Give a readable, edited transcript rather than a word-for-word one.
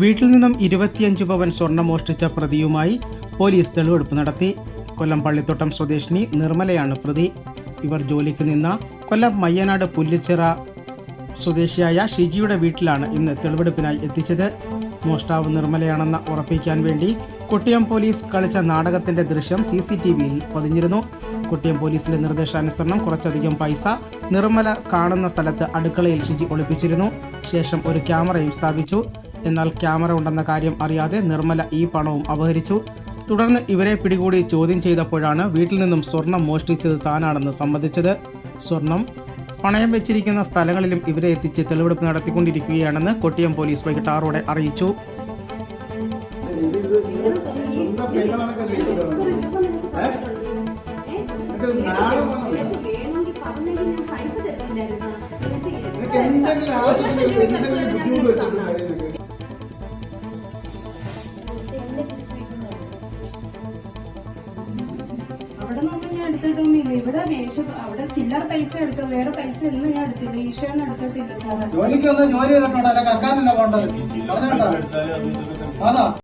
വീട്ടിൽ നിന്നും 25 പവൻ സ്വർണം മോഷ്ടിച്ച പ്രതിയുമായി പോലീസ് തെളിവെടുപ്പ് നടത്തി. കൊല്ലം പള്ളിത്തോട്ടം സ്വദേശിനി നിർമ്മലയാണ് പ്രതി. ഇവർ ജോലിക്ക് നിന്ന കൊല്ലം മയ്യനാട് പുല്ലിച്ചിറ സ്വദേശിയായ ഷിജിയുടെ വീട്ടിലാണ് ഇന്ന് തെളിവെടുപ്പിനായി എത്തിച്ചത്. മോഷ്ടാവ് നിർമ്മലയാണെന്ന് ഉറപ്പിക്കാൻ വേണ്ടി കൊട്ടിയം പോലീസ് കളിച്ച നാടകത്തിന്റെ ദൃശ്യം CCTVയിൽ പതിഞ്ഞിരുന്നു. കൊട്ടിയം പോലീസിന്റെ നിർദ്ദേശാനുസരണം കുറച്ചധികം പൈസ നിർമ്മല കാണുന്ന സ്ഥലത്ത് അടുക്കളയിൽ ഷിജി ഒളിപ്പിച്ചിരുന്നു. ശേഷം ഒരു ക്യാമറയും സ്ഥാപിച്ചു. എന്നാൽ ക്യാമറ ഉണ്ടെന്ന കാര്യം അറിയാതെ നിർമ്മല ഈ പണവും അപഹരിച്ചു. തുടർന്ന് ഇവരെ പിടികൂടി ചോദ്യം ചെയ്തപ്പോഴാണ് വീട്ടിൽ നിന്നും സ്വർണം മോഷ്ടിച്ചത് താനാണെന്ന് സമ്മതിച്ചത്. സ്വർണം പണയം വെച്ചിരിക്കുന്ന സ്ഥലങ്ങളിലും ഇവരെ എത്തിച്ച് തെളിവെടുപ്പ് നടത്തിക്കൊണ്ടിരിക്കുകയാണെന്ന് കൊട്ടിയം പോലീസ് വൈകിട്ട് 6 അറിയിച്ചു. അവിടെ നിന്നും ഞാൻ എടുത്തിട്ടൊന്നുമില്ല. ഇവിടെ അവിടെ ചില്ലറ പൈസ എടുത്തു, വേറെ പൈസ ഒന്നും ഞാൻ എടുത്തില്ല. ഈശോനെ എടുത്തിട്ടില്ല സാറേ. ജോലിക്കൊന്നും ജോലി ചെയ്തിട്ടുണ്ടോ? കക്കാനല്ല പോണ്ടത്.